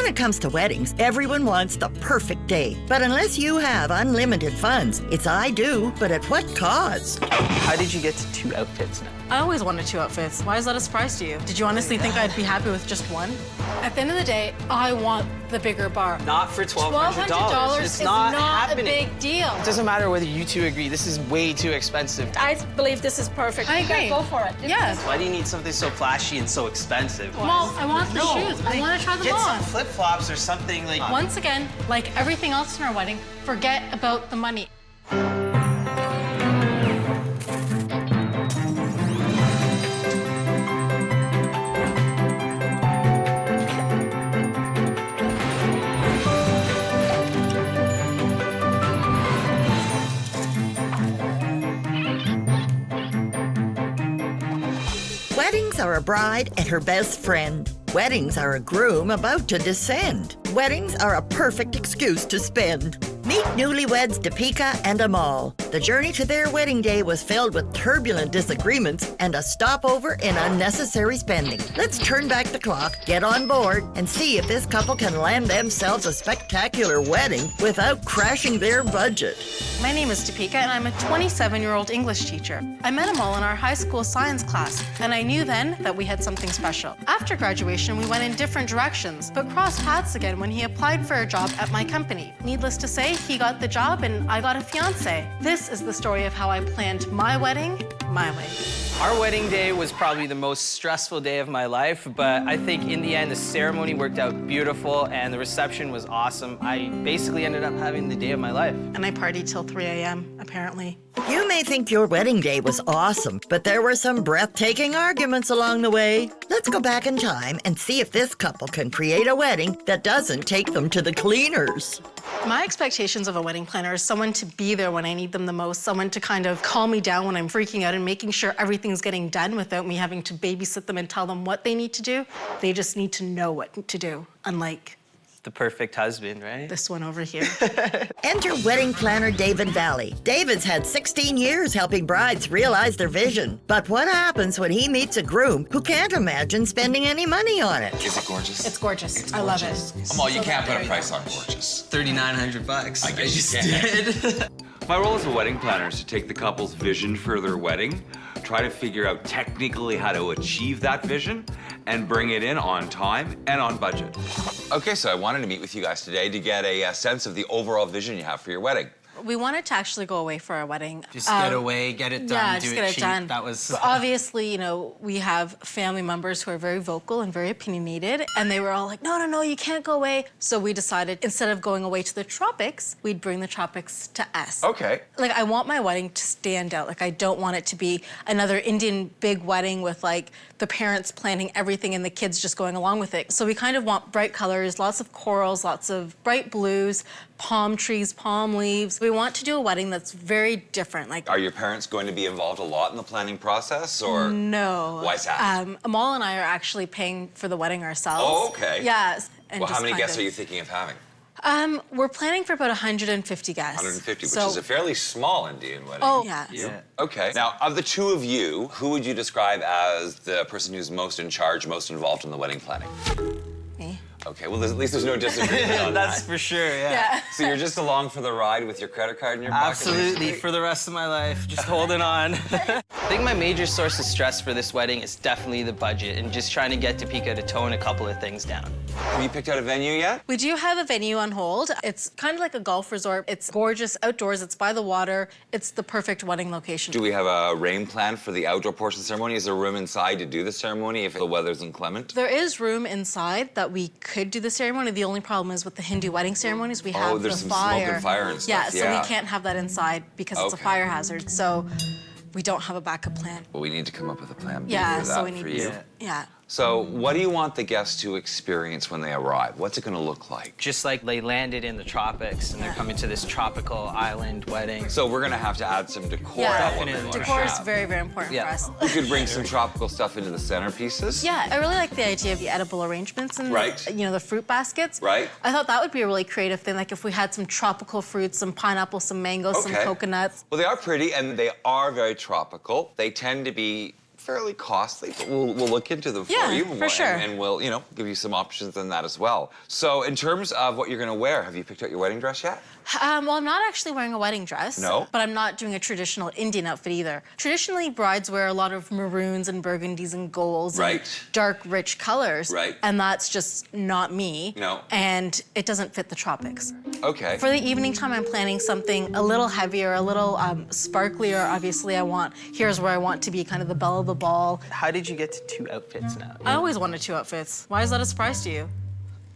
When it comes to weddings, everyone wants the perfect day. But unless you have unlimited funds, it's I do, but at what cost? How did you get to 2 outfits now? I always wanted 2 outfits. Why is that a surprise to you? Did you honestly think I'd be happy with just one? At the end of the day, I want the bigger bar. Not for $1,200. $1,200 It's is not not happening. a big deal. It doesn't matter whether you two agree. This is way too expensive. I believe this is perfect. I agree. Go for it. Yeah. Why do you need something so flashy and so expensive? Well, I want the shoes. I want to try them Get on. some flip-flops or something like... Once again, like everything else in our wedding, forget about the money. Weddings are a bride and her best friend. Weddings are a groom about to descend. Weddings are a perfect excuse to spend. Meet newlyweds Deepika and Amal. The journey to their wedding day was filled with turbulent disagreements and a stopover in unnecessary spending. Let's turn back the clock, get on board, and see if this couple can land themselves a spectacular wedding without crashing their budget. My name is Deepika, and I'm a 27-year-old English teacher. I met Amal in our high school science class, and I knew then that we had something special. After graduation, we went in different directions, but crossed paths again when he applied for a job at my company. Needless to say, he got the job and I got a fiancé. This is the story of how I planned my wedding, my way. Our wedding day was probably the most stressful day of my life, but I think in the end, the ceremony worked out beautiful and the reception was awesome. I basically ended up having the day of my life. And I partied till 3 a.m., apparently. You may think your wedding day was awesome, but there were some breathtaking arguments along the way. Let's go back in time and see if this couple can create a wedding that doesn't take them to the cleaners. My expectations of a wedding planner is someone to be there when I need them the most, someone to kind of calm me down when I'm freaking out and making sure everything's getting done without me having to babysit them and tell them what they need to do. They just need to know what to do, unlike The perfect husband, right? this one over here. Enter wedding planner David Valley. David's had 16 years helping brides realize their vision. But what happens when he meets a groom who can't imagine spending any money on it? Is it gorgeous? It's gorgeous. I love it. Amal, you can't put a price on gorgeous. $3,900. I guess you can. My role as a wedding planner is to take the couple's vision for their wedding, try to figure out technically how to achieve that vision, and bring it in on time and on budget. Okay, so I wanted to meet with you guys today to get a sense of the overall vision you have for your wedding. We wanted to actually go away for our wedding. Just get away, get it done, Yeah, do just it get it cheap. done. That was... But obviously, you know, we have family members who are very vocal and very opinionated, and they were all like, no, no, no, you can't go away. So we decided instead of going away to the tropics, we'd bring the tropics to us. Okay. Like, I want my wedding to stand out. Like, I don't want it to be another Indian big wedding with, like, the parents planning everything and the kids just going along with it. So we kind of want bright colors, lots of corals, lots of bright blues, palm trees, palm leaves. We want to do a wedding that's very different. Like, Are your parents going to be involved a lot in the planning process, or? no. Why is that? Amal and I are actually paying for the wedding ourselves. Oh, okay. Yes. And Well, how just many kind guests of- are you thinking of having? We're planning for about 150 guests. 150, which So- is a fairly small Indian wedding. Oh, yeah. Yeah. Okay. Now, of the two of you, who would you describe as the person who's most in charge, most involved in the wedding planning? Me. Okay, well, at least there's no disagreement on That's that. for sure, Yeah. So you're just along for the ride with your credit card in your pocket? Absolutely, basically? for the rest of my life, just holding on. I think my major source of stress for this wedding is definitely the budget and just trying to get Deepika to tone a couple of things down. Have you picked out a venue yet? We do have a venue on hold. It's kind of like a golf resort. It's gorgeous outdoors. It's by the water. It's the perfect wedding location. Do we have a rain plan for the outdoor portion of the ceremony? Is there room inside to do the ceremony if the weather's inclement? There is room inside that we could do the ceremony. The only problem is with the Hindu wedding ceremonies, we have there's the some smoke fire. and fire and Yeah, stuff, so yeah. we can't have that inside because it's a Okay. fire hazard. So we don't have a backup plan. Well, we need to come up with a plan B Yeah, for that so we for need you. to. Yeah. So what do you want the guests to experience when they arrive? What's it going to look like? Just like they landed in the tropics and they're coming to this tropical island wedding. So we're going to have to add some decor. Yeah, to what we definitely. wanna Decor is have. very, very important Yeah. for us. We could bring some tropical stuff into the centerpieces. Yeah, I really like the idea of the edible arrangements and Right. you know, the fruit baskets. Right. I thought that would be a really creative thing, like if we had some tropical fruits, some pineapple, some mangoes, some Okay. coconuts. Well, they are pretty and they are very tropical. They tend to be fairly costly, but we'll look into them for Yeah, you. for sure. And we'll, give you some options on that as well. So in terms of what you're gonna wear, have you picked out your wedding dress yet? Well, I'm not actually wearing a wedding dress. No? But I'm not doing a traditional Indian outfit either. Traditionally, brides wear a lot of maroons and burgundies and golds Right. and dark, rich colors. Right. And that's just not me. No. And it doesn't fit the tropics. Okay. For the evening time, I'm planning something a little heavier, a little sparklier. Obviously, here's where I want to be kind of the belle of the ball. How did you get to 2 outfits now? I always wanted 2 outfits. Why is that a surprise to you?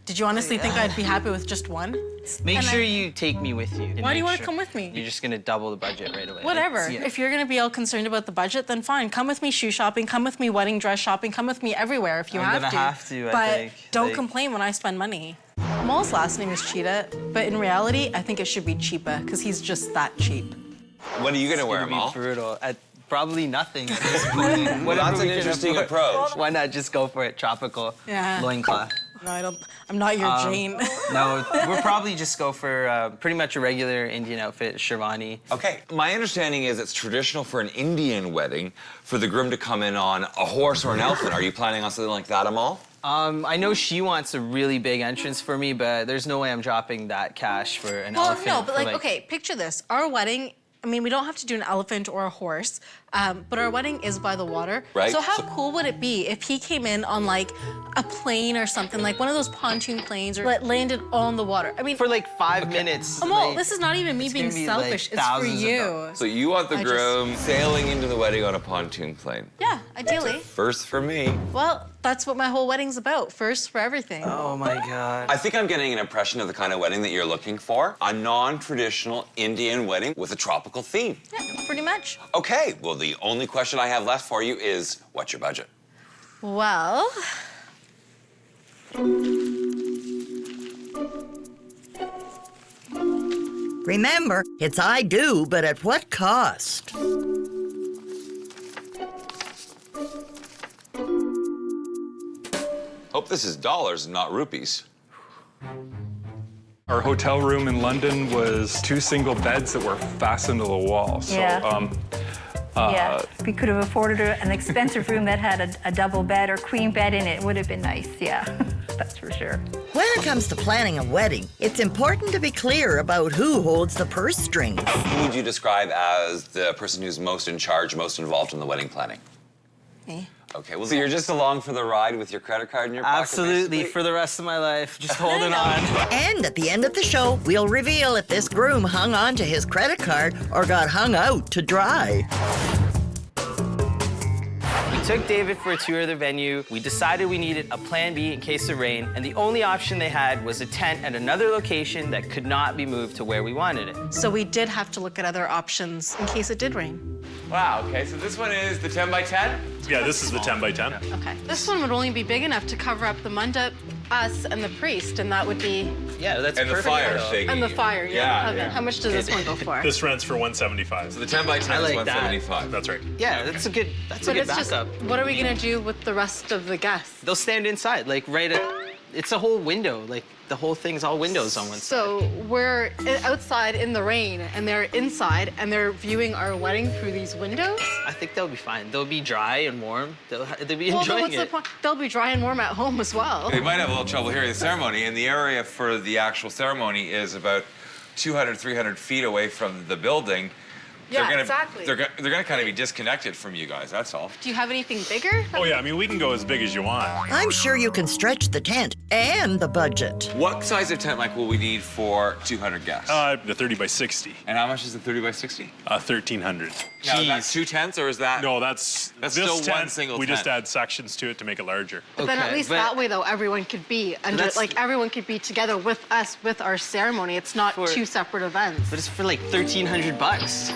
Did you honestly think I'd be happy with just one? Make sure you take me with you. Why do you want to come with me? You're just gonna double the budget right away. Whatever. Yeah. If you're gonna be all concerned about the budget, then fine. Come with me shoe shopping, come with me wedding dress shopping, come with me everywhere if you I'm have gonna to. have to, I But think. don't Like- complain when I spend money. Amal's last name is Cheetah, but in reality, I think it should be Cheapa, because he's just that cheap. What are you gonna wear, It's gonna Amal? be brutal. Probably nothing at this point. Well, that's an interesting approach. Why not just go for it? Tropical Yeah. loincloth. No, I'm not your Jane. No, we'll probably just go for pretty much a regular Indian outfit, Sherwani. Okay, my understanding is it's traditional for an Indian wedding for the groom to come in on a horse or an elephant. Are you planning on something like that, Amal? I know she wants a really big entrance for me, but there's no way I'm dropping that cash for an Well, elephant. no, but for, okay, picture this. Our wedding, I mean, we don't have to do an elephant or a horse, but our wedding is by the water. Right. So how cool would it be if he came in on like a plane or something, like one of those pontoon planes, or that landed on the water? I mean, For like 5 minutes. Amal, like, this is not even me it's being gonna be, like, selfish. It's for thousands of you. dollars. So you want the I just- groom sailing into the wedding on a pontoon plane. Yeah, ideally. First for me. Well, that's what my whole wedding's about. First for everything. Oh my God. I think I'm getting an impression of the kind of wedding that you're looking for. A non-traditional Indian wedding with a tropical theme. Yeah, pretty much. Okay, well, the only question I have left for you is, what's your budget? Well, Remember, it's I do, but at what cost? Hope this is dollars and not rupees. Our hotel room in London was 2 single beds that were fastened to the wall. So, Yeah. Yeah, we could have afforded an expensive room that had a double bed or queen bed in it. It would have been nice, yeah, that's for sure. When it comes to planning a wedding, it's important to be clear about who holds the purse strings. Who would you describe as the person who's most in charge, most involved in the wedding planning? me. Okay, well, so you're just along for the ride with your credit card in your pocket, Absolutely, basically? for the rest of my life. Just holding on. And at the end of the show, we'll reveal if this groom hung on to his credit card or got hung out to dry. We took David for a tour of the venue. We decided we needed a plan B in case of rain, and the only option they had was a tent at another location that could not be moved to where we wanted it. So we did have to look at other options in case it did rain. Wow, okay, so this one is the 10 by 10? Yeah, this is the 10 by 10. Okay. This one would only be big enough to cover up the mandap, us, and the priest, and that would be... Yeah, that's And the perfect. fire though. thing. And the fire, Yeah, Okay. yeah. How much does this one go for? This rents for 175. So the 10 by 10 I is like that. 175. That's right. Yeah, that's a good But good it's just, backup. what are we gonna do with the rest of the guests? They'll stand inside, like right at, it's a whole window, like the whole thing's all windows on one side. So we're outside in the rain, and they're inside, and they're viewing our wedding through these windows? I think they'll be fine. They'll be dry and warm. They'll be Well, then enjoying what's the it. point? They'll be dry and warm at home as well. They might have a little trouble hearing the ceremony, and the area for the actual ceremony is about 200, 300 feet away from the building. Yeah, they're gonna, exactly. They're gonna kind of be disconnected from you guys, that's all. Do you have anything bigger? Oh, yeah, I mean, we can go as big as you want. I'm sure you can stretch the tent and the budget. What size of tent, Mike, will we need for 200 guests? The 30 by 60, And how much is the 30 by 60? 1,300. Now, is that 2 tents, or is that? No, that's That's this still one tent, single we just tent. add sections to it to make it larger. But then at Okay, least but- that way, though, everyone could be under, that's- like everyone could be together with us with our ceremony. It's not For- two separate events. But it's for like $1,300.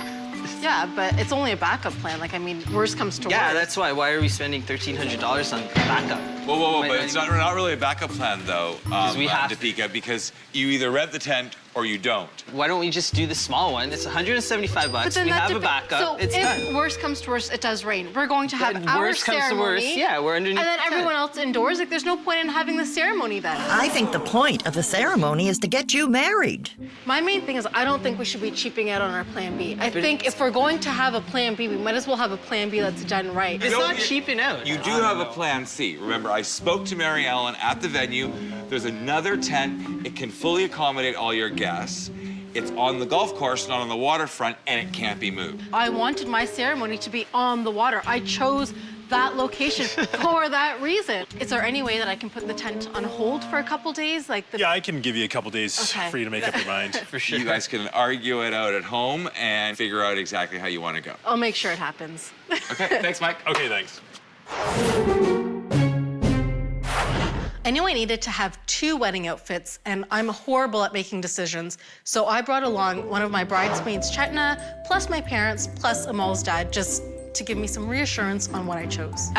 Yeah, but it's only a backup plan. Like, I mean, worst comes to Yeah, worst. that's why. Why are we spending $1,300 on backup? Whoa, Might but not it's even- not really a backup plan, though, we have to. Deepika, because you either rent the tent or you don't. Why don't we just do the small one? It's 175 bucks. But then We that have a depends. backup. So It's if done. worst comes to worst, it does rain. We're going to have Then our worst comes to ceremony. worst, yeah, we're underneath And then the tent. everyone else indoors. Like, there's no point in having the ceremony then. I think the point of the ceremony is to get you married. My main thing is I don't think we should be cheaping out on our plan B. I think if we're going to have a plan B, we might as well have a plan B that's done right. It's not cheaping out. You do have a plan C. Remember, I spoke to Mary Ellen at the venue. There's another tent. It can fully accommodate all your guests. It's on the golf course, not on the waterfront, and it can't be moved. I wanted my ceremony to be on the water. I chose that location for that reason. Is there any way that I can put the tent on hold for a couple days? Like the... Yeah, I can give you a couple days Okay. for you to make up your mind. For sure. You guys can argue it out at home and figure out exactly how you want to go. I'll make sure it happens. Okay, thanks, Mike. Okay, thanks. I knew I needed to have 2 wedding outfits, and I'm horrible at making decisions. So I brought along one of my bridesmaids, Chetna, plus my parents, plus Amal's dad, just to give me some reassurance on what I chose.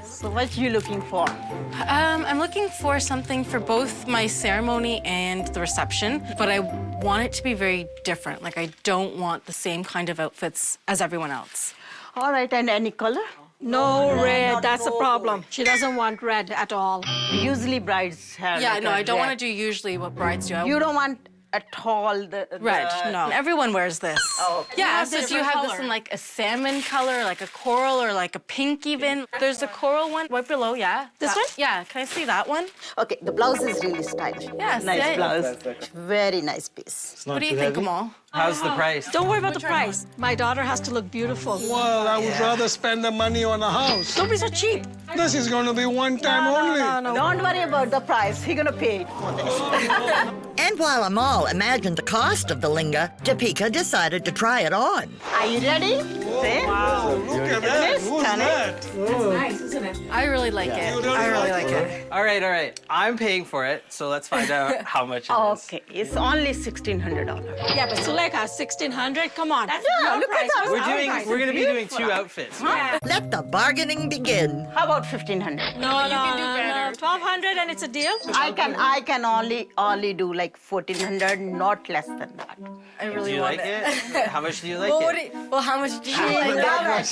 So what you looking for? I'm looking for something for both my ceremony and the reception, but I want it to be very different. Like, I don't want the same kind of outfits as everyone else. All right, and any color? No red, that's the problem. She doesn't want red at all. Usually brides have. Yeah, like no, a I don't want red. to do usually what brides do. You don't want at all the Red, no. Everyone wears this. Oh, okay. Yeah, You have so do you different have color. this in like a salmon color, like a coral, or like a pink even? There's a coral one right below, yeah. This one? Yeah, can I see that one? Okay, the blouse is really stylish. Yes, Nice yeah. blouse. Very nice piece. What do you think, Amal? How's the price? Don't worry about the price. My daughter has to look beautiful. Well, I would rather spend the money on a house. Don't be so cheap. This is going to be one time only. No. Don't worry about the price. He's gonna pay for this. And while Amal imagined the cost of the linga, Deepika decided to try it on. Are you ready? See? Wow, look at that. Isn't Who's it that? I really like it. I really like it. All right. I'm paying for it, so let's find out how much it is. Okay, it's only $1,600. Yeah, but Sulekha, 1,600, come on. That's Yeah, your look at price. that. We're gonna be doing 2 outfits. Right? Let the bargaining begin. How about 1,500? No, 1,200 and it's a deal. I can only do like 1,400, not less than that. I Do really you want like it. it? How much do you like it? Well, how much do you like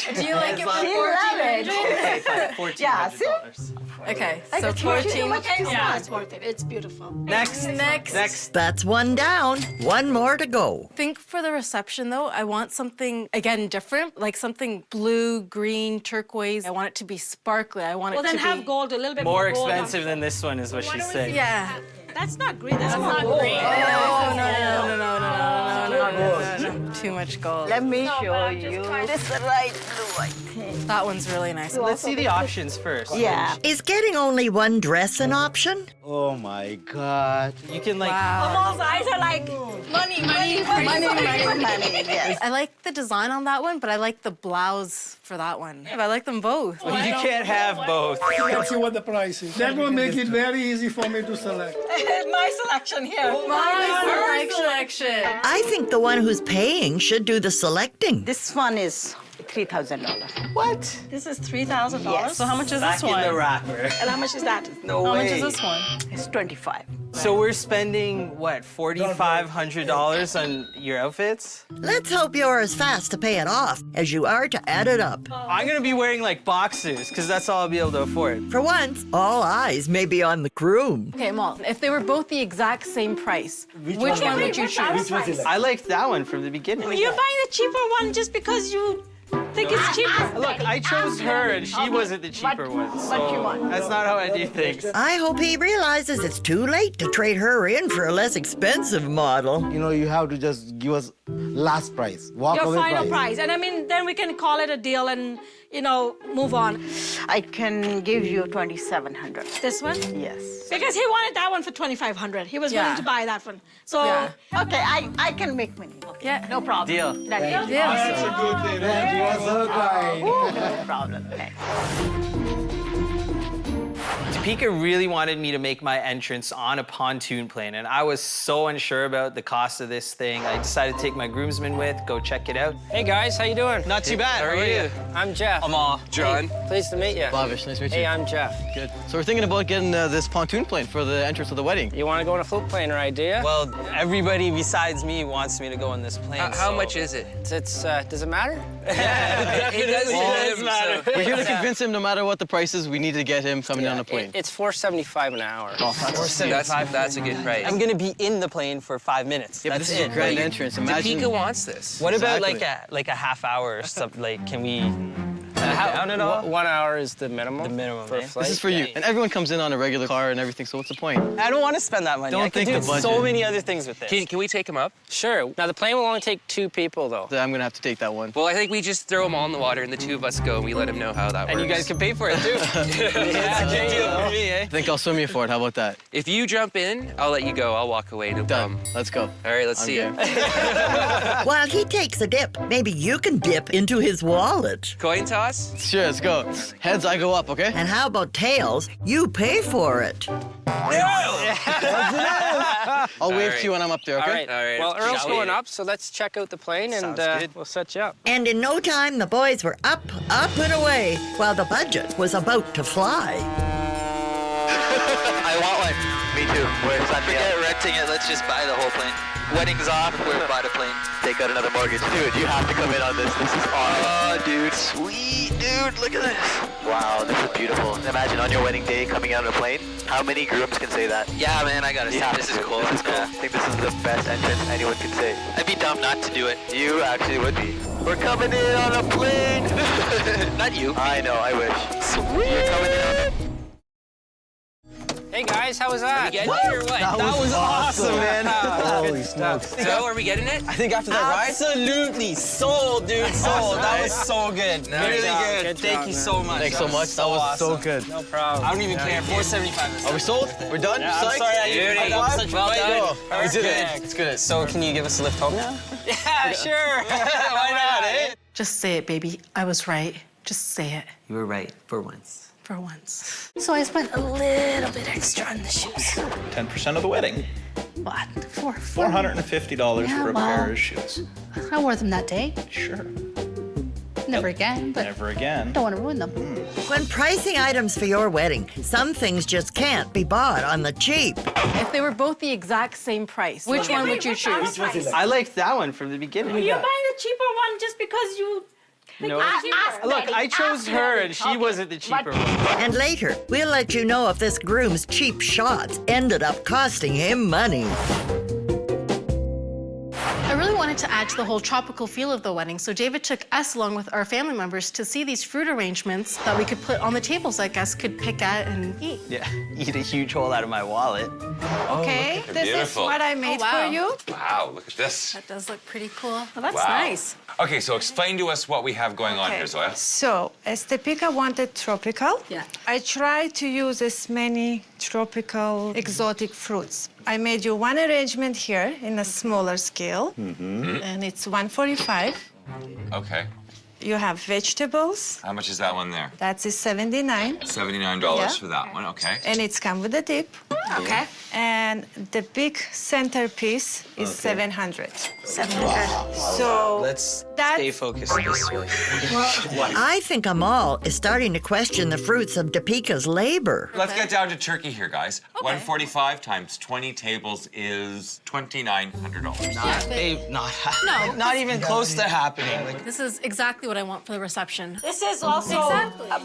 it? Do you like it She for love it. Okay, fine. Yeah, see? $1,400. Okay, I so can charge you 14. much too Yeah, much. it's worth it. It's beautiful. Next. That's one down, one more to go. I think for the reception, though, I want something, again, different, like something blue, green, turquoise. I want it to be sparkly. I want Well, it to then have be... gold, a little bit More gold on- expensive than this one is what she's saying. Yeah. That's not green, that's not green. Oh, no. Too much gold. Let me show you. This is the right blue, I think. That one's really nice. Let's see the options first. Yeah. Is getting only one dress an option? Oh my God. You can like... Wow. Amal's eyes are like, money. Yes. I like the design on that one, but I like the blouse for that one. I like them both. You can't have both. Let's see what the price is. That will make it very easy for me to select. My selection here. My selection. I think the one who's paying should do the selecting. This one is $3,000. What? This is $3,000? Yes. So how much is Back this in one? the wrapper. And how much is that? No How way. much is this one? It's 25. So we're spending, what, $4,500 on your outfits? Let's hope you're as fast to pay it off as you are to add it up. I'm gonna be wearing like boxers, because that's all I'll be able to afford. For once, all eyes may be on the groom. Okay, Amal, if they were both the exact same price, which one would you choose? I liked that one from the beginning. You're buying the cheaper one just because you think it's cheaper. Look, I chose her and she wasn't the cheaper one, so that's not how I do things. I hope he realizes it's too late to trade her in for a less expensive model. You know, you have to just give us last price. Walk Your away final price. And I mean, then we can call it a deal and, move on. I can give you 2,700. This one? Yes. Because he wanted that one for 2,500. He was Yeah. willing to buy that one. So, Yeah. Okay, I can make money. Okay. Yeah. No problem. Deal. That is That's a good day. Thank you, so kind. no problem. Okay. Deepika really wanted me to make my entrance on a pontoon plane, and I was so unsure about the cost of this thing. I decided to take my groomsmen with, go check it out. Hey guys, how you doing? Not too bad. How are you? I'm Jeff. Amal. John. Hey, pleased to meet you. Lavish, nice to meet you. Hey, I'm Jeff. Good. So we're thinking about getting this pontoon plane for the entrance of the wedding. You want to go on a float plane, right, do you? Well, everybody besides me wants me to go on this plane. How much is it? It's does it matter? It does matter. We're here to convince him no matter what the price is, we need to get him coming down the plane. It's $4.75 an hour. Oh, that's a good price. I'm gonna be in the plane for 5 minutes. Yeah, but this is a grand entrance. Imagine. Deepika wants this. What about like a half hour or something? Like, can we down at all? 1 hour is the minimum. The minimum for a eh? flight. This is for you. And everyone comes in on a regular car and everything, so what's the point? I don't want to spend that money. Don't I can think do the budget. so many other things with this. Can we take him up? Sure. Now the plane will only take 2 people though. I'm gonna have to take that one. Well, I think we just throw them all in the water and the 2 of us go and we let him know how that works. And you guys can pay for it too. Yeah, good deal for me, eh? I think I'll swim you for it. How about that? If you jump in, I'll let you go. I'll walk away. No Done. problem. Let's go. All right, let's I'm see game. it. While he takes a dip, maybe you can dip into his wallet. Coin toss? Sure, let's go. Heads, I go up, okay? And how about tails? You pay for it. I'll wave to you when I'm up there, okay? All right. All right. Well, Earl's Shall we? going up, so let's check out the plane and we'll set you up. And in no time, the boys were up and away, while the budget was about to fly. I want one. Me too. Forget renting it. Let's just buy the whole plane. Wedding's off. We're buy the plane. Take out another mortgage. Dude, you have to come in on this. This is awesome. Oh, dude. Sweet. Dude, look at this. Wow, this is beautiful. Imagine on your wedding day coming out on a plane. How many grooms can say that? Yeah, man, I gotta say, this is cool. This is cool. I think this is the best entrance anyone can say. I'd be dumb not to do it. You actually would be. We're coming in on a plane. Not you. I know, I wish. Sweet. You're coming in on a Hey guys, how was that? Are we getting it or what? That was awesome, man. Holy smokes. So, are we getting it? I think after that ride, Absolutely. Sold, dude. Sold. That was so good. Really good. Good Thank job, you man. so much. thanks so much. That was so good. No problem. I don't even care. 475. Are we sold? We're done? Yeah, I'm Psyched? sorry I Beauty. I got such a Well way to done. go. We did it. Perfect. It's good. So can you give us a lift home now? Yeah, sure. Why not, eh? Just say it, baby. I was right. Just say it You were right for once. for once. So I spent a little bit extra on the shoes. 10% of the wedding. What? $450 Yeah, for a well. pair of shoes. I wore them that day. Sure. Never again, but Never again. don't want to ruin them. When pricing items for your wedding, some things just can't be bought on the cheap. If they were both the exact same price, which one would you choose? I liked that one from the beginning. You're buying the cheaper one just because you. No. Look, Look, I chose her and she wasn't the cheaper one. And later, we'll let you know if this groom's cheap shots ended up costing him money. I really wanted to add to the whole tropical feel of the wedding, so David took us along with our family members to see these fruit arrangements that we could put on the tables that guests could pick at and eat. Yeah, eat a huge hole out of my wallet. Okay, this beautiful. is what I made wow. for you. Wow, look at this. That does look pretty cool. Well, that's Wow. nice. Okay, so explain to us what we have going on here, Zoya. So, as Deepika wanted tropical, Yeah. I tried to use as many tropical exotic fruits. I made you one arrangement here in a smaller scale, and it's 145. Okay. You have vegetables. How much is that one there? That's is 79. $79 Yeah. for that one, okay. And it's come with a dip. Okay. And the big centerpiece is 700. 700. So Let's that's stay focused this way. I think Amal is starting to question the fruits of Deepika's labor. Let's get down to turkey here, guys. 145 times 20 tables is $2,900. Not even close to happening. Like, This is exactly what I want for the reception. This is also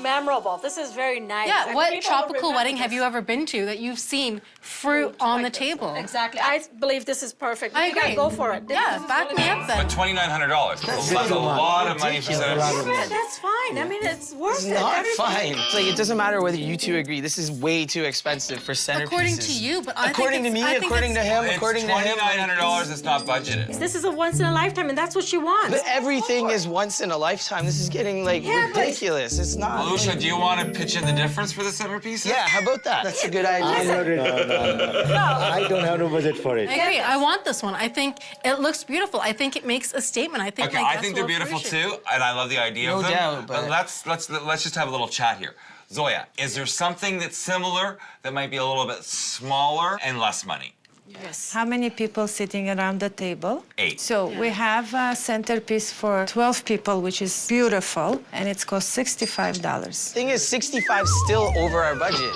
memorable. This is very nice. Yeah, And what people will tropical remember wedding have this. you ever been to that you've seen fruit on the table? Exactly. I believe this is perfect. I You gotta agree. go for it. Yeah, back me up then. But $2,900, that's a lot of money for centerpieces. Yeah, that's fine. I mean, it's worth it. not Everything. fine. It's like, it doesn't matter whether you two agree. This is way too expensive for centerpieces. According to you, but I according think to it's- me, I think according to it's- him, It's according to him. $2,900, it's not budgeted. This is a once in a lifetime, and that's what she wants. But everything is once in a lifetime. This is getting like Yeah, but- ridiculous. It's not. Alusha, do you want to pitch in the difference for the centerpieces? Yeah, how about that? That's a good idea. I don't have no budget for it. I agree. I want this one. I think it looks beautiful. I think it makes a statement. I think Okay, my I guests think they're will beautiful appreciate it. too, and I love the idea No of them. doubt, but- let's just have a little chat here. Zoya, is there something that's similar that might be a little bit smaller and less money? Yes. How many people sitting around the table? 8. So we have a centerpiece for 12 people, which is beautiful, and it's cost $65. Thing is, 65 still over our budget.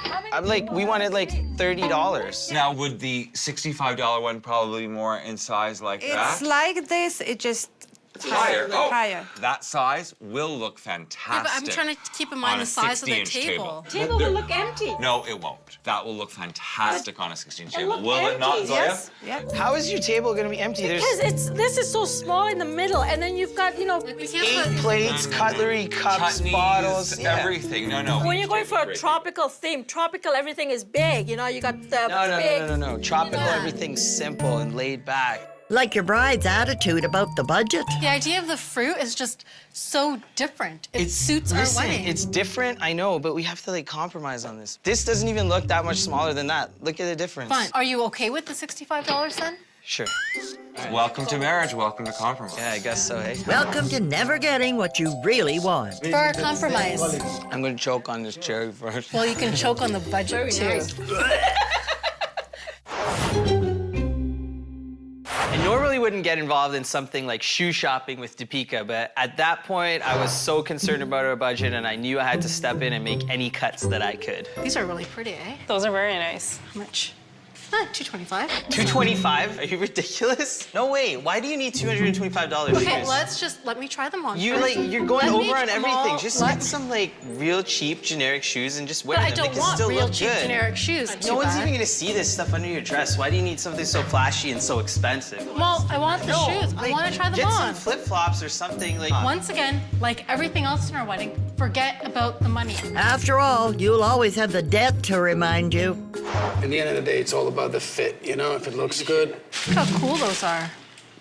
We wanted like $30. Now, would the $65 one probably be more in size like that? It's like this, it just Higher. Oh, higher. that size will look fantastic. Yeah, but I'm trying to keep in mind on the a size of the 60-inch table. Table will look empty. No, it won't. That will look fantastic on a 16-inch table. look Will it not, empty, Zoya? yes. Yeah. How is your table gonna be empty? Because this is so small in the middle, and then you've got, 8 plates, cutlery, cups, Chutneys, bottles. Yeah. everything. No. When you're going for a tropical theme, tropical everything is big. You got the big. No. Tropical, everything's simple and laid back. Like your bride's attitude about the budget. The idea of the fruit is just so different. It suits our wedding. It's different, I know, but we have to compromise on this. This doesn't even look that much smaller than that. Look at the difference. Fine. Are you okay with the $65 then? Sure. Welcome to marriage. Welcome to compromise. Yeah, I guess so, hey? Welcome to never getting what you really want. For our compromise. I'm gonna choke on this cherry first. Well, you can choke on the budget too. I normally wouldn't get involved in something like shoe shopping with Deepika, but at that point, I was so concerned about our budget and I knew I had to step in and make any cuts that I could. These are really pretty, eh? Those are very nice. How much? $225. $225? Are you ridiculous? No way. Why do you need $225 Okay, shoes? let me try them on. You're going over on everything. Just get some real cheap generic shoes and just wear But them. I don't They can want still real look cheap good. generic shoes. No one's even gonna see this stuff under your dress. Why do you need something so flashy and so expensive? Well, I want the shoes. I want to try them get on. some flip-flops or something Once again, like everything else in our wedding, forget about the money. After all, you'll always have the debt to remind you. At the end of the day, it's all about the fit, if it looks good. Look how cool those are.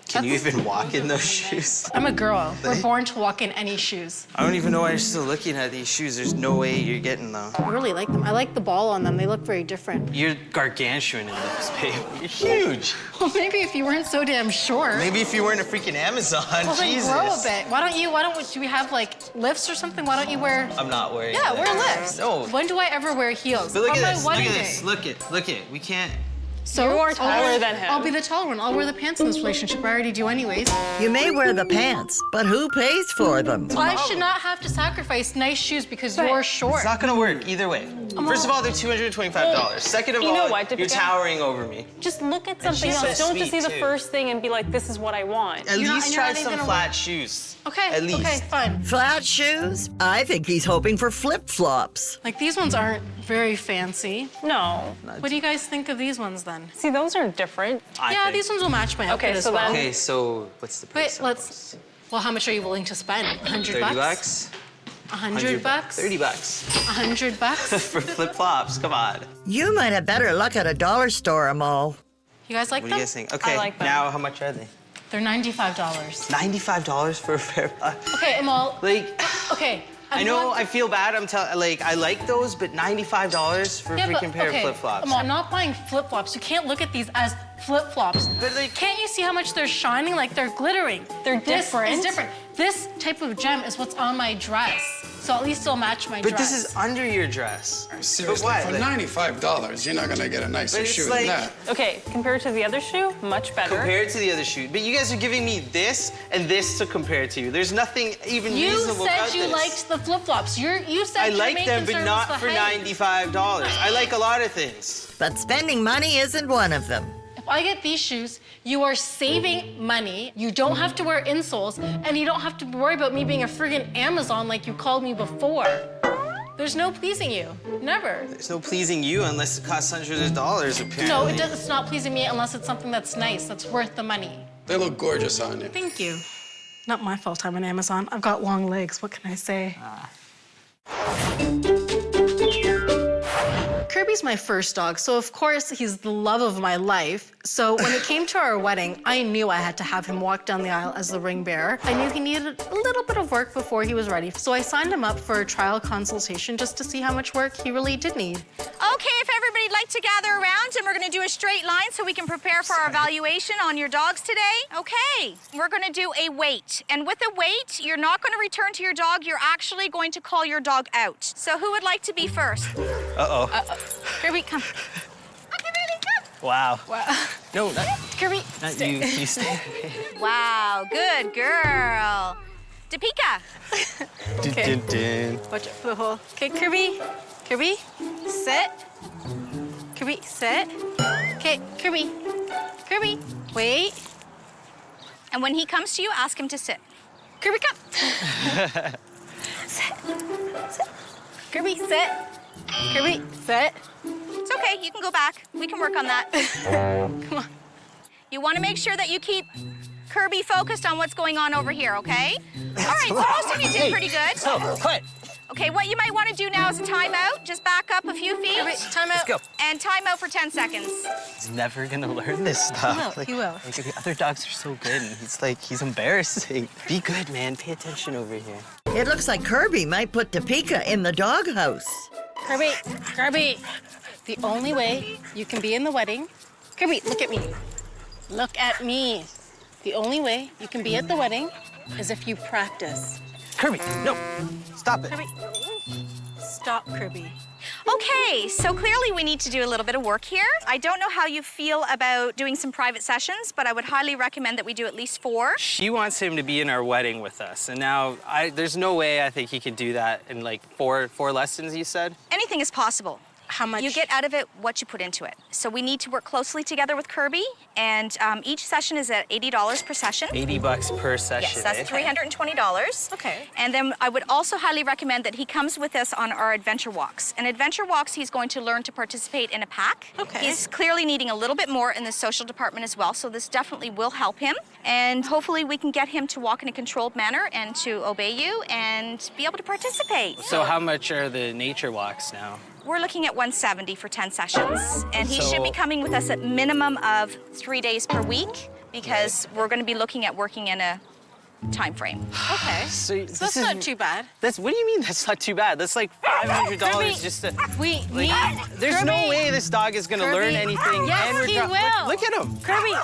Can you even walk in those shoes? I'm a girl. We're born to walk in any shoes. I don't even know why you're still looking at these shoes. There's no way you're getting them. I really like them. I like the ball on them. They look very different. You're gargantuan in those, babe. You're huge. Well, maybe if you weren't so damn short. Maybe if you weren't a freaking Amazon, Well, then Jesus. grow a bit. Do we have lifts or something? Why don't you wear? I'm not wearing Yeah, lifts. wear lifts. No. When do I ever wear heels? But look On at my this. Look wedding at day. this. Look it. We can't. So You're more taller than him. I'll be the taller one. I'll wear the pants in this relationship. I already do anyways. You may wear the pants, but who pays for them? I should not have to sacrifice nice shoes because you're short. It's not gonna work either way. First of all, they're $225. Second of You know all, what, you're Deepika? towering over me. Just look at something she's so else. Don't just see sweet, the too. first thing and be like, this is what I want. At You're not- least and you're try not some even flat shoes. Okay, At least. okay, fine. Flat shoes? I think he's hoping for flip-flops. Like these ones aren't very fancy. No. What do you guys think of these ones then? See, those are different. Yeah, these ones will match my outfit as well. Okay, so what's the price? Wait, well, how much are you willing to spend? 100 $30 bucks? bucks? 100 bucks? $30 bucks. 100 bucks? For flip-flops, come on. You might have better luck at a dollar store, Amal. You guys like What them? do you guys think? Okay, I like them. now how much are they? They're $95. $95 for a pair of flip-flops? Okay, Amal. Okay. I know, I feel bad. I like those, but $95 for a freaking pair of flip-flops. Amal, I'm not buying flip-flops. You can't look at these as flip-flops. But can't you see how much they're shining? Like they're glittering. They're different. This is different. This type of gem is what's on my dress. So at least it'll match my dress. But this is under your dress. Seriously, But for what? $95, you're not gonna get a nicer But it's shoe like- than that. Okay, compared to the other shoe, much better. Compared to the other shoe. But you guys are giving me this and this to compare to. There's nothing even You reasonable about said you this. liked the flip-flops. You said I your like main them, but concern not was the for height. $95. I like a lot of things. But spending money isn't one of them. If I get these shoes, you are saving money. You don't have to wear insoles, and you don't have to worry about me being a friggin' Amazon like you called me before. There's no pleasing you. Never. There's no pleasing you unless it costs hundreds of dollars, apparently. No, it's not pleasing me unless it's something that's nice, that's worth the money. They look gorgeous on you. Thank you. Not my fault I'm on Amazon. I've got long legs. What can I say? Kirby Kirby's my first dog, so of course he's the love of my life. So when it came to our wedding, I knew I had to have him walk down the aisle as the ring bearer. I knew he needed a little bit of work before he was ready. So I signed him up for a trial consultation just to see how much work he really did need. Okay, if everybody'd like to gather around, and we're gonna do a straight line so we can prepare for our evaluation on your dogs today. Okay, we're gonna do a wait. And with a wait, you're not gonna return to your dog, you're actually going to call your dog out. So who would like to be first? Uh-oh. Kirby, come. Wow. Wow. No, not, Kirby, not stay. you. You stay. Wow, good girl. Deepika. Okay. Dun, dun, dun. Watch out for the hole. Okay, Kirby. Kirby, sit. Kirby, sit. Okay, Kirby. Kirby, wait. And when he comes to you, ask him to sit. Kirby, come. Sit. Sit. Kirby, sit. Kirby, sit. It's okay, you can go back. We can work on that. Come on. You want to make sure that you keep Kirby focused on what's going on over here, okay? All right, so most of you did pretty good. So, quiet. Okay, what you might want to do now is a timeout. Just back up a few feet. Kirby, timeout. Let's go. And timeout for 10 seconds. He's never gonna learn this stuff. He will. Like, the other dogs are so good, and he's embarrassing. Be good, man. Pay attention over here. It looks like Kirby might put Deepika in the doghouse. Kirby, Kirby. The only way you can be in the wedding, Kirby, look at me. Look at me. The only way you can be at the wedding is if you practice. Kirby, no. Stop it. Kirby, stop, Kirby. Okay, so clearly we need to do a little bit of work here. I don't know how you feel about doing some private sessions, but I would highly recommend that we do at least 4. She wants him to be in our wedding with us, and now there's no way I think he could do that in like four lessons, you said? Anything is possible. How much? You get out of it what you put into it. So we need to work closely together with Kirby, and each session is at $80 per session. $80 per session. Yes, that's $320. Okay. And then I would also highly recommend that he comes with us on our adventure walks. And adventure walks, he's going to learn to participate in a pack. Okay. He's clearly needing a little bit more in the social department as well, so this definitely will help him. And hopefully we can get him to walk in a controlled manner and to obey you and be able to participate. So how much are the nature walks now? We're looking at $170 for 10 sessions. And he So- should be coming with us at minimum of 3 days per week because we're going to be looking at working in a time frame. Okay. So that's not too bad. What do you mean that's not too bad? That's like $500 just to... We Like, there's Kirby. no way this dog is gonna learn anything. Yes, and we're he will. Look at him. Kirby,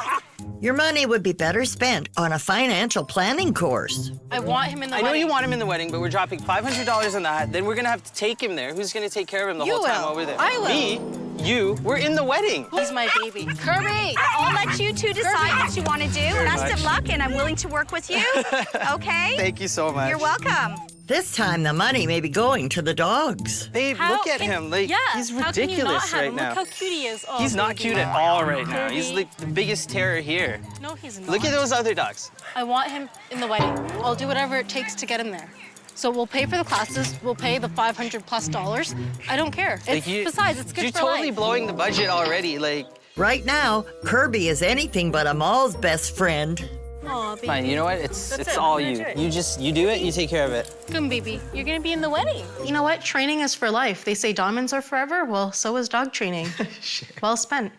Your money would be better spent on a financial planning course. I want him in the I wedding. know you want him in the wedding, but we're dropping $500 on that. Then we're gonna have to take him there. Who's gonna take care of him the You whole time will. while we're there? I will. Me, you, we're in the wedding. He's my baby. Kirby! I'll let you two decide Kirby. what you want to do. Very Best of much. luck, and I'm willing to work with you. Okay? Thank you so much. You're welcome. This time the money may be going to the dogs. Babe, How look at can- him. Like, yeah, he's how can you not ridiculous have right him? now. Look how cute he is. Oh, He's not baby. cute at all right now. He's Kirby. like the biggest terror here. No, he's not. Look at those other dogs. I want him in the wedding. I'll do whatever it takes to get him there. So we'll pay for the classes. We'll pay the $500+. I don't care. It's, besides, it's good You're for totally life. blowing the budget already. Like, Right now, Kirby is anything but Amal's best friend. Aw, baby. fine. You know what? It's That's it's it. all I'm you. gonna do it. You do it. You take care of it. Come, baby. You're gonna be in the wedding. You know what? Training is for life. They say diamonds are forever. Well, so is dog training. Well spent.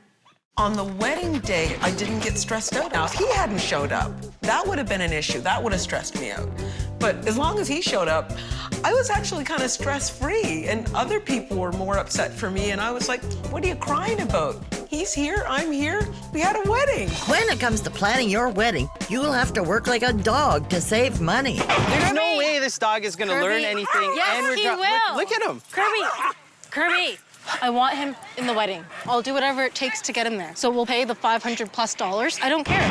On the wedding day, I didn't get stressed out. Now, if he hadn't showed up, that would have been an issue. That would have stressed me out. But as long as he showed up, I was actually kind of stress-free, and other people were more upset for me, and I was like, what are you crying about? He's here, I'm here, we had a wedding. When it comes to planning your wedding, you'll have to work like a dog to save money. There's no way this dog is gonna learn anything. Yes, and we're he will. Look at him. Kirby! Kirby! I want him in the wedding. I'll do whatever it takes to get him there. So we'll pay the $500+. I don't care.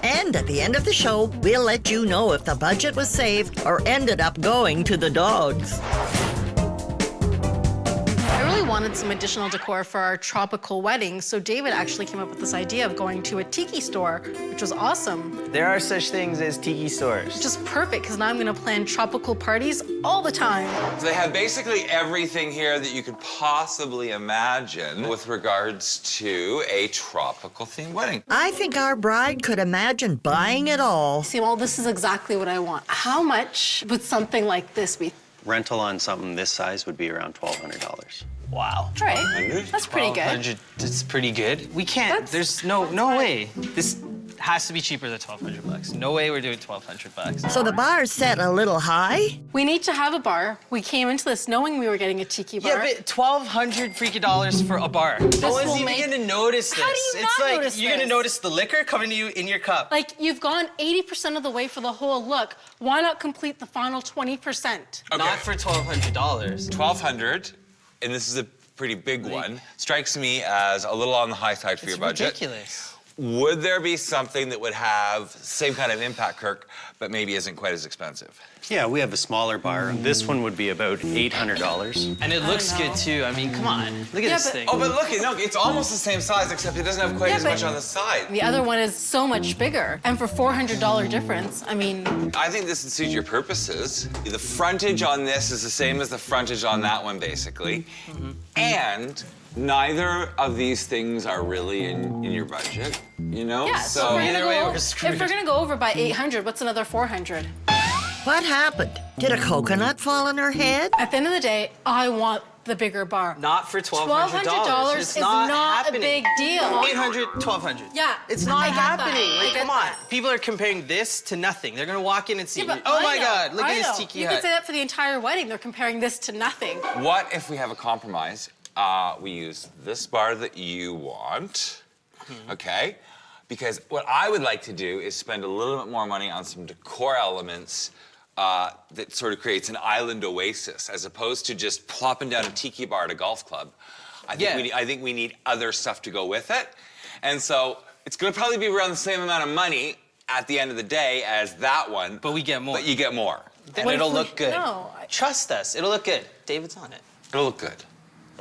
And at the end of the show, we'll let you know if the budget was saved or ended up going to the dogs. I really wanted some additional decor for our tropical wedding, so David actually came up with this idea of going to a tiki store, which was awesome. There are such things as tiki stores. Just perfect, because now I'm gonna plan tropical parties all the time. So they have basically everything here that you could possibly imagine with regards to a tropical themed wedding. I think our bride could imagine buying it all. See, well, this is exactly what I want. How much would something like this be? Rental on something this size would be around $1,200. Wow. Right. 100? That's pretty good. 1,200, that's pretty good. We can't, there's no way. This has to be cheaper than 1,200 bucks. No way we're doing 1,200 bucks. So the bar's set a little high? We need to have a bar. We came into this knowing we were getting a tiki bar. Yeah, but 1,200 freaking dollars for a bar. No one's even gonna notice this. How do you It's not like notice you're gonna this? notice the liquor coming to you in your cup. Like, you've gone 80% of the way for the whole look. Why not complete the final 20%? Not for $1,200. 1,200, and this is a pretty big one, strikes me as a little on the high side for your budget. It's ridiculous. Would there be something that would have same kind of impact, Kirk, but maybe isn't quite as expensive? Yeah, we have a smaller bar. This one would be about $800. And it looks good too. I mean, come on. Look at this thing. Oh, but look, no, it's almost the same size, except it doesn't have quite as much on the side. The other one is so much bigger. And for $400 difference, I mean... I think this would suit your purposes. The frontage on this is the same as the frontage on that one, basically. And neither of these things are really in your budget, you know? Yeah, so if we're gonna go over by 800, what's another 400? What happened? Did a coconut fall on her head? At the end of the day, I want the bigger bar. Not for $1,200. $1,200 It's is not a big deal. 800, 1,200. Yeah, It's not I get happening. that. Like, come on. People are comparing this to nothing. They're gonna walk in and see, Yeah, but oh my I know, God, look I at this know. tiki You hut. could say that for the entire wedding. They're comparing this to nothing. What if we have a compromise? We use this bar that you want, okay? Because what I would like to do is spend a little bit more money on some decor elements that sort of creates an island oasis, as opposed to just plopping down a tiki bar at a golf club. I think we need other stuff to go with it. And so it's gonna probably be around the same amount of money at the end of the day as that one. But we get more. But you get more. And it'll look good. No. Trust us, it'll look good. David's on it. It'll look good.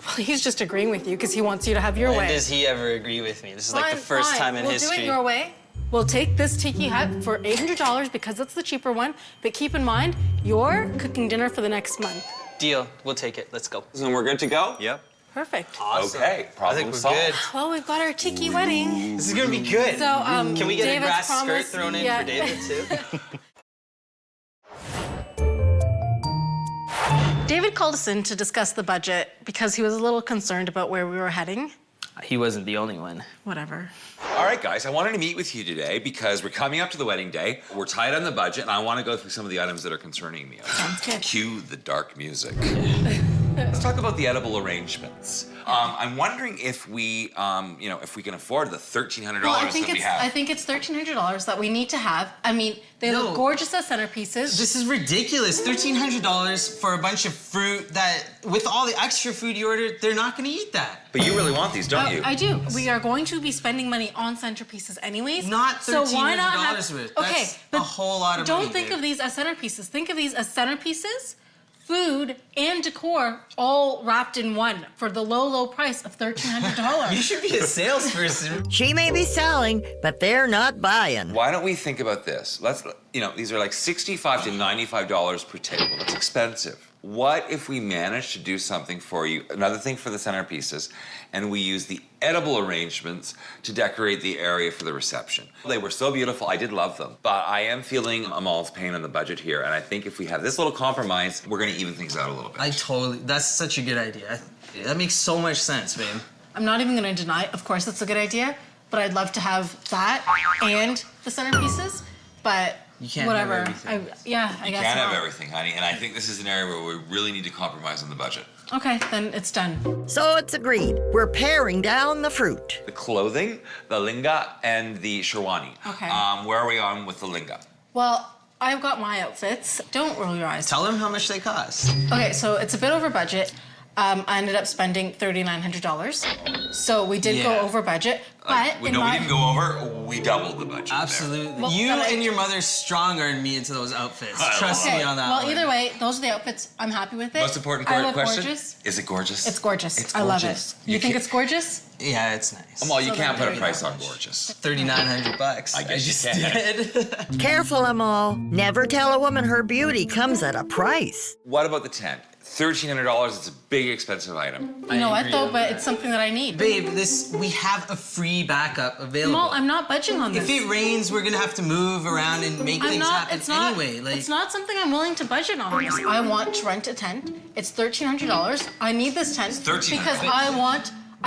Well, he's just agreeing with you because he wants you to have your When way. does he ever agree with me? This is like the first time in history. We'll do it your way. We'll take this tiki hut for $800 because it's the cheaper one. But keep in mind, you're cooking dinner for the next month. Deal. We'll take it. Let's go. So we're good to go? Yep. Perfect. Awesome. Okay, problem I think we're solved. good. Well, we've got our tiki wedding. This is gonna be good. So, can we get David's a grass promised- skirt thrown in yeah. for David too? David called us in to discuss the budget because he was a little concerned about where we were heading. He wasn't the only one. Whatever. All right, guys, I wanted to meet with you today because we're coming up to the wedding day. We're tight on the budget, and I want to go through some of the items that are concerning me. Sounds good. Cue the dark music. Let's talk about the edible arrangements. I'm wondering if we, if we can afford the $1,300 Well, I that think we have. it's $1,300 that we need to have. I mean, they look gorgeous as centerpieces. This is ridiculous. $1,300 for a bunch of fruit that, with all the extra food you ordered, they're not gonna eat that. But you really want these, don't you? I do. We are going to be spending money on centerpieces anyways. Not so why not have... $1,300 worth. Okay, That's but a whole lot of money. don't think babe. of these as centerpieces. Think of these as centerpieces, food, and decor all wrapped in one for the low, low price of $1,300. You should be a salesperson. She may be selling, but they're not buying. Why don't we think about this? These are like $65 to $95 per table. That's expensive. What if we manage to do something for you, another thing for the centerpieces, and we use the edible arrangements to decorate the area for the reception? They were so beautiful, I did love them, but I am feeling Amal's pain on the budget here, and I think if we have this little compromise, we're gonna even things out a little bit. That's such a good idea. That makes so much sense, babe. I'm not even going to deny, of course, it's a good idea, but I'd love to have that and the centerpieces, but You can't whatever. have everything. I guess You can't have not. everything, honey, and I think this is an area where we really need to compromise on the budget. Okay, then it's done. So it's agreed. We're paring down the fruit. The clothing, the linga, and the sherwani. Okay. Where are we on with the linga? Well, I've got my outfits. Don't roll your eyes. Tell them how much they cost. Okay, so it's a bit over budget. I ended up spending $3,900. So we did go over budget, but we didn't go over, we doubled the budget. Absolutely. Well, you but and your mother strong-armed me into those outfits. Trust me on that well, one. either way, those are the outfits. I'm happy with it. Most important I look question, gorgeous. is it gorgeous? It's gorgeous. It's I love gorgeous. it. You think it's gorgeous? Yeah, it's nice. Amal, you So can't then put a price on $3,900. gorgeous. $3,900. I guess just you can. did. Careful, Amal. Never tell a woman her beauty comes at a price. What about the tent? $1,300, it's a big expensive item. You know what though? But it's something that I need. Babe, we have a free backup available. Amal, I'm not budging on this. If it rains, we're gonna have to move around and make things happen anyway. Like, it's not something I'm willing to budget on. I want to rent a tent. It's $1,300. I need this tent because I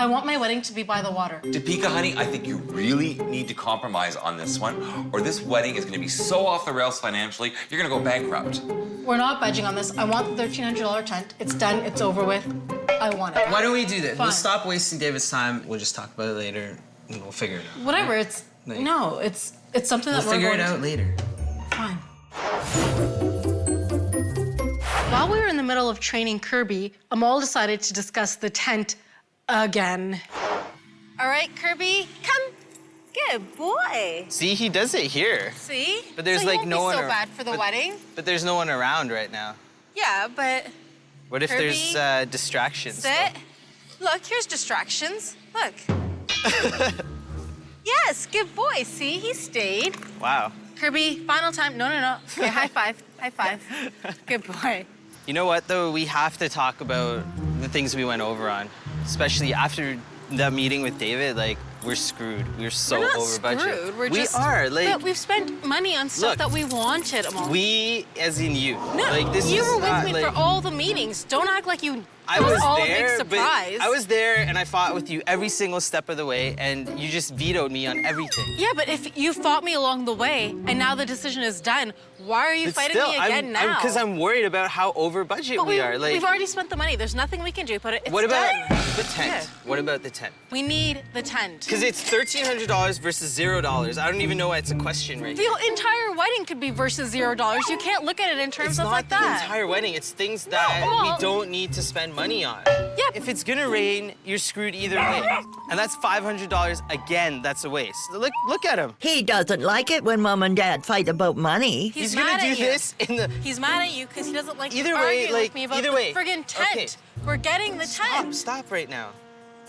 want my wedding to be by the water. Deepika, honey, I think you really need to compromise on this one, or this wedding is gonna be so off the rails financially, you're gonna go bankrupt. We're not budging on this. I want the $1,300 tent. It's done. It's over with. I want it. why don't we do this? Fine. We'll stop wasting David's time. We'll just talk about it later, and we'll figure it out. Whatever. It's something that we'll figure it out later. Fine. While we were in the middle of training Kirby, Amal decided to discuss the tent again. All right, Kirby, come. Good boy. See, he does it here. See? But there's so like won't no be one. so bad for the wedding. But there's no one around right now. Yeah, but. What if Kirby, there's distractions? Sit. Look, here's distractions. Look. Yes, good boy. See, he stayed. Wow. Kirby, final time. No. Okay, high five. High five. Good boy. You know what, though? We have to talk about the things we went over on, especially after that meeting with David. Like, we're screwed. We're so We're not over budget. screwed. We're we just, are. Like, but we've spent money on stuff look, that we wanted, Amal. we, as in you. No, like, this you is were with not, me like, for all the meetings. Don't act like you. I it was all there, a big surprise. but I was there and I fought with you every single step of the way, and you just vetoed me on everything. Yeah, but if you fought me along the way and now the decision is done, why are you But fighting still, me again now? Because I'm worried about how over budget But we are. Like, we've already spent the money. There's nothing we can do about it. It's what about done. the tent? Yeah. What about the tent? We need the tent. Because it's $1,300 versus $0. I don't even know why it's a question right now. The entire wedding could be versus $0. You can't look at it in terms It's of not like the that. entire wedding. It's things that Amal. we don't need to spend money on. Yeah. If it's gonna rain, you're screwed either way. And that's $500. Again, that's a waste. Look at him. He doesn't like it when Mom and Dad fight about money. He's gonna mad do at you. this in the. He's mad at you because he doesn't like Either you way, arguing like, with me about either the way. friggin' tent. Okay. We're getting the tent. Stop right now.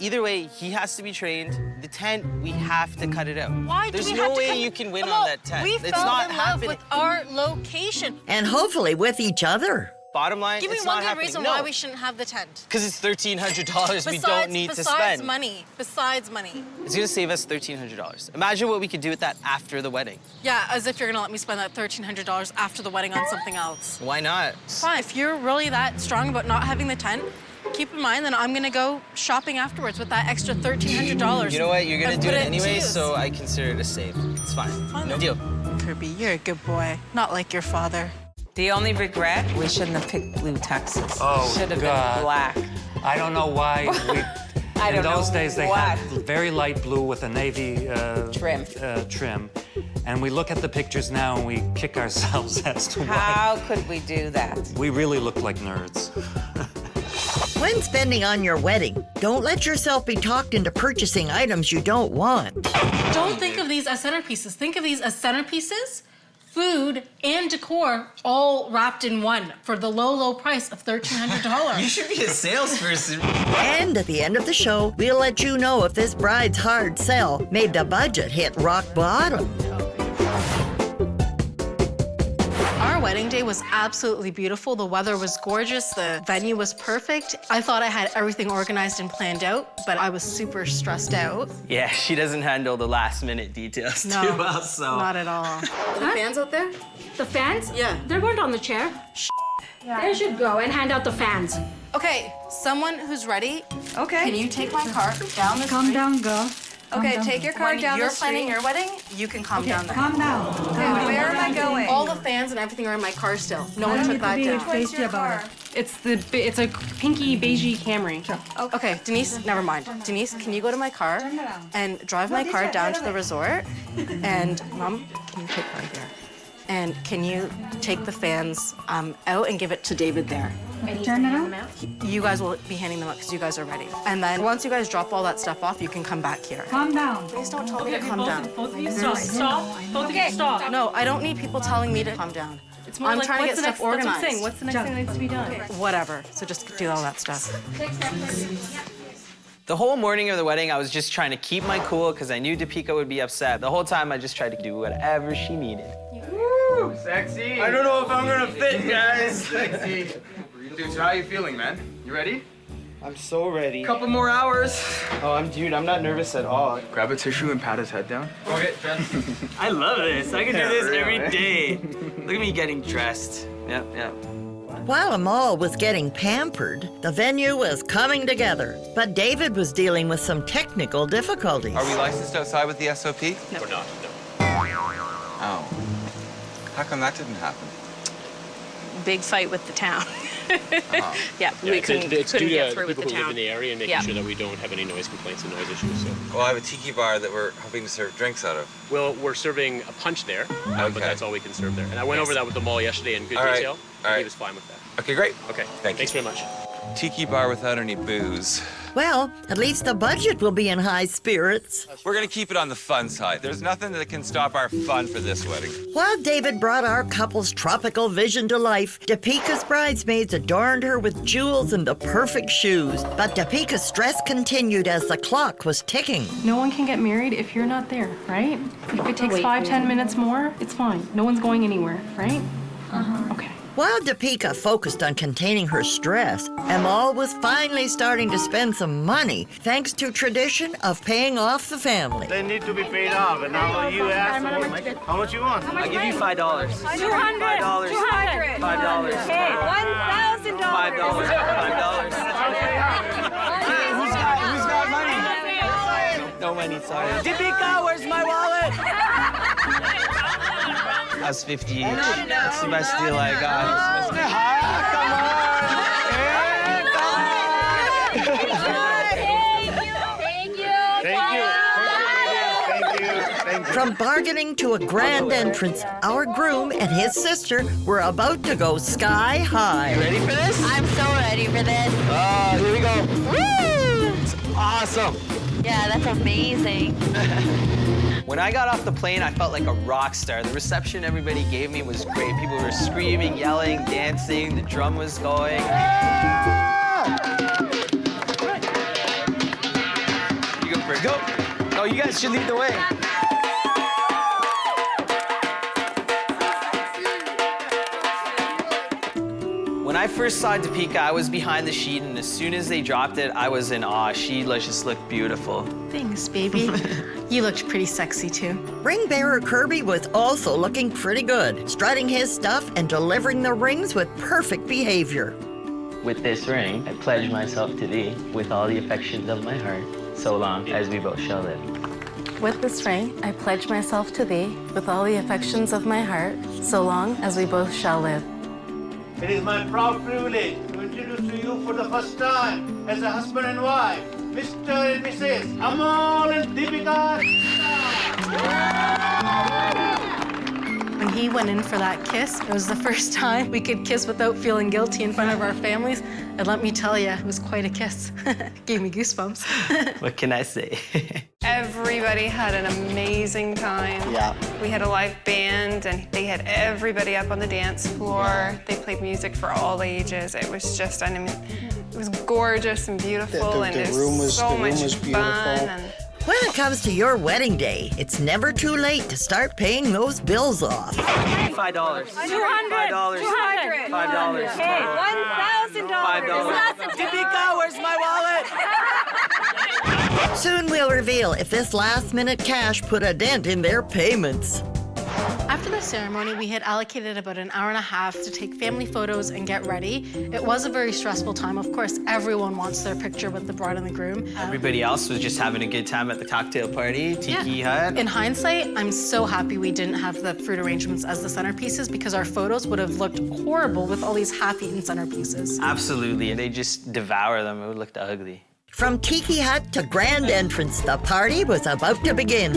Either way, he has to be trained. The tent, we have to cut it out. Why do There's we no have to way cut- you can win Amal, on that tent. We It's fell not in love happening. with our location. And hopefully with each other. Bottom line, Give me it's one not good happening. reason No. why we shouldn't have the tent. Because it's $1,300 we don't need to spend. Besides money. Besides money. It's gonna save us $1,300. Imagine what we could do with that after the wedding. Yeah, as if you're gonna let me spend that $1,300 after the wedding on something else. Why not? Fine, if you're really that strong about not having the tent, keep in mind that I'm gonna go shopping afterwards with that extra $1,300. You know what? You're gonna and do put it to anyway, use. so I consider it a save. It's fine. No deal. Kirby, you're a good boy. Not like your father. The only regret, we shouldn't have picked blue tuxes. Oh, should have God. been black. I don't know why. I In don't those know days, they what. had very light blue with a navy trim. And we look at the pictures now and we kick ourselves as to why. How could we do that? We really look like nerds. When spending on your wedding, don't let yourself be talked into purchasing items you don't want. Don't think of these as centerpieces. Think of these as centerpieces, food, and decor all wrapped in one for the low, low price of $1,300. You should be a salesperson. And at the end of the show, we'll let you know if this bride's hard sell made the budget hit rock bottom. Our wedding day was absolutely beautiful. The weather was gorgeous. The venue was perfect. I thought I had everything organized and planned out, but I was super stressed out. Yeah, she doesn't handle the last minute details No, too well, so. not at all. The fans out there? The fans? Yeah. They're going on the chair. They should go and hand out the fans. Okay, someone who's ready. Okay. Can you take my car down the Calm street? down, girl. Okay, down. take your car When down the you're street. planning your wedding, you can calm down there. Calm down. Okay, where am I going? All the fans and everything are in my car still. No one took that down. What's your car? It's a pinky beigey Camry. Okay, Denise, never mind. Denise, can you go to my car and drive my car down to the resort? And Mom, can you take right there? And can you take the fans out and give it to David there? Turn it on. You guys will be handing them out because you guys are ready. And then once you guys drop all that stuff off, you can come back here. Calm down. Please don't tell me to calm down. Both of you stop. Stop. Both of you stop. No, I don't need people telling me to calm down. It's more I'm like, trying to what's get the stuff next, organized. That's what I'm saying. What's the next thing that needs to be done? Whatever. So just do all that stuff. The whole morning of the wedding, I was just trying to keep my cool because I knew Deepika would be upset. The whole time, I just tried to do whatever she needed. Woo, sexy. I don't know if I'm gonna fit, guys. Sexy. Dude, so how are you feeling, man? You ready? I'm so ready. Couple more hours. Oh, I'm not nervous at all. Grab a tissue and pat his head down. Okay, I love this. I can do this every really. day. Look at me getting dressed. Yep, yep. While Amal was getting pampered, the venue was coming together. But David was dealing with some technical difficulties. Are we licensed outside with the SOP? No. We're not, no. Oh. How come that didn't happen? Big fight with the town. Oh. Yeah, we couldn't get through with the people who live town. in the area and making sure that we don't have any noise complaints and noise issues. So. Well, I have a tiki bar that we're hoping to serve drinks out of. Well, we're serving a punch there, but that's all we can serve there. And I went over that with the mall yesterday in good detail. And he was fine with that. Okay, great. Okay, Thanks very much. Tiki bar without any booze. Well, at least the budget will be in high spirits. We're gonna keep it on the fun side. There's nothing that can stop our fun for this wedding. While David brought our couple's tropical vision to life, Deepika's bridesmaids adorned her with jewels and the perfect shoes. But Deepika's stress continued as the clock was ticking. No one can get married if you're not there, right? If it takes 5-10 minutes more, it's fine. No one's going anywhere, right? Okay. While Deepika focused on containing her stress, Amal was finally starting to spend some money thanks to tradition of paying off the family. They need to be paid off, and now you ask how much you want. I'll give you $5. $200. $5. $200. $5. Hey, $1,000. $5. Who's got money? No money, sorry. Deepika, where's my wallet? That's 50 each. That's the best deal I got. Thank you. From bargaining to a grand entrance, our groom and his sister were about to go sky high. You ready for this? I'm so ready for this. Here we go. Woo! It's awesome. Yeah, that's amazing. When I got off the plane, I felt like a rock star. The reception everybody gave me was great. People were screaming, yelling, dancing. The drum was going. You go first. Go. Oh, you guys should lead the way. When I first saw Deepika, I was behind the sheet, and as soon as they dropped it, I was in awe. She just looked beautiful. Thanks, baby. You looked pretty sexy, too. Ring bearer Kirby was also looking pretty good, strutting his stuff and delivering the rings with perfect behavior. With this ring, I pledge myself to thee with all the affections of my heart, so long as we both shall live. With this ring, I pledge myself to thee with all the affections of my heart, so long as we both shall live. It is my proud privilege to introduce to you for the first time as a husband and wife, Mr. and Mrs. Amal and Deepika. When he went in for that kiss, it was the first time we could kiss without feeling guilty in front of our families. And let me tell you, it was quite a kiss. Gave me goosebumps. What can I say? Everybody had an amazing time. Yeah. We had a live band, and they had everybody up on the dance floor. Yeah. They played music for all ages. It was just, it was gorgeous and beautiful, and it was so much fun. And when it comes to your wedding day, it's never too late to start paying those bills off. $5. $200. $5. $200. $5. Hey, $1,000. $5. Deepika, where's my wallet? Soon we'll reveal if this last-minute cash put a dent in their payments. After the ceremony, we had allocated about an hour and a half to take family photos and get ready. It was a very stressful time. Of course, everyone wants their picture with the bride and the groom. Everybody else was just having a good time at the cocktail party, tiki hut. In hindsight, I'm so happy we didn't have the fruit arrangements as the centerpieces because our photos would have looked horrible with all these half-eaten centerpieces. Absolutely, they just devour them. It would look ugly. From tiki hut to grand entrance, the party was about to begin.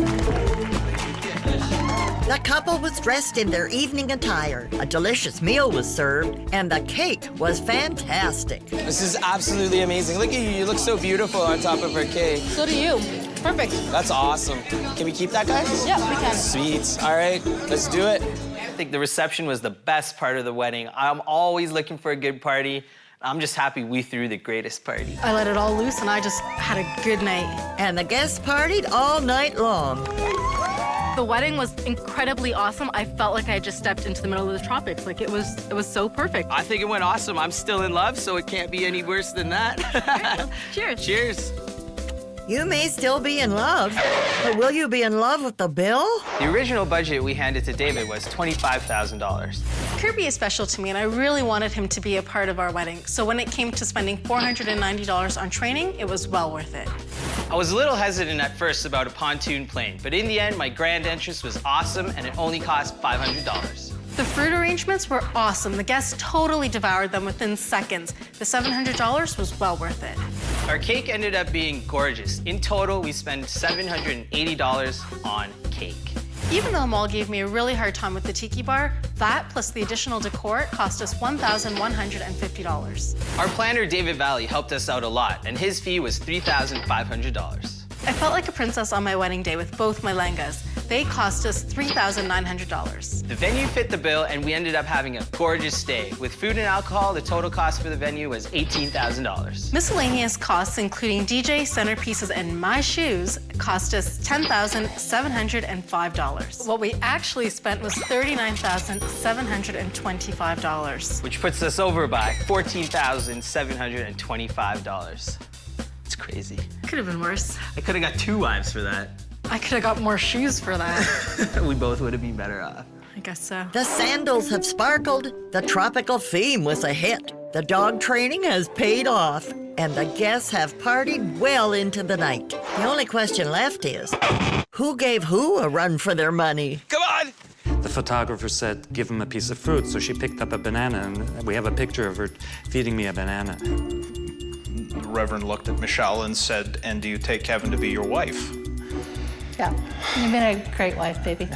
The couple was dressed in their evening attire. A delicious meal was served, and the cake was fantastic. This is absolutely amazing. Look at you. You look so beautiful on top of her cake. So do you. Perfect. That's awesome. Can we keep that, guys? Yeah, we can. Sweet. All right, let's do it. I think the reception was the best part of the wedding. I'm always looking for a good party. I'm just happy we threw the greatest party. I let it all loose, and I just had a good night. And the guests partied all night long. The wedding was incredibly awesome. I felt like I just stepped into the middle of the tropics. Like it was so perfect. I think it went awesome. I'm still in love, so it can't be any worse than that. Cheers. Cheers. You may still be in love, but will you be in love with the bill? The original budget we handed to David was $25,000. Kirby is special to me, and I really wanted him to be a part of our wedding. So when it came to spending $490 on training, it was well worth it. I was a little hesitant at first about a pontoon plane, but in the end, my grand entrance was awesome, and it only cost $500. The fruit arrangements were awesome. The guests totally devoured them within seconds. The $700 was well worth it. Our cake ended up being gorgeous. In total, we spent $780 on cake. Even though Amal gave me a really hard time with the tiki bar, that plus the additional decor cost us $1,150. Our planner, David Valley, helped us out a lot, and his fee was $3,500. I felt like a princess on my wedding day with both my lehengas. They cost us $3,900. The venue fit the bill, and we ended up having a gorgeous stay. With food and alcohol, the total cost for the venue was $18,000. Miscellaneous costs, including DJ, centerpieces, and my shoes, cost us $10,705. What we actually spent was $39,725. Which puts us over by $14,725. It's crazy. Could have been worse. I could have got 2 wives for that. I could have got more shoes for that. We both would have been better off. I guess so. The sandals have sparkled. The tropical theme was a hit. The dog training has paid off. And the guests have partied well into the night. The only question left is, who gave who a run for their money? Come on! The photographer said, give him a piece of fruit, so she picked up a banana, and we have a picture of her feeding me a banana. The Reverend looked at Michelle and said, and do you take Kevin to be your wife? Yeah, you've been a great wife, baby.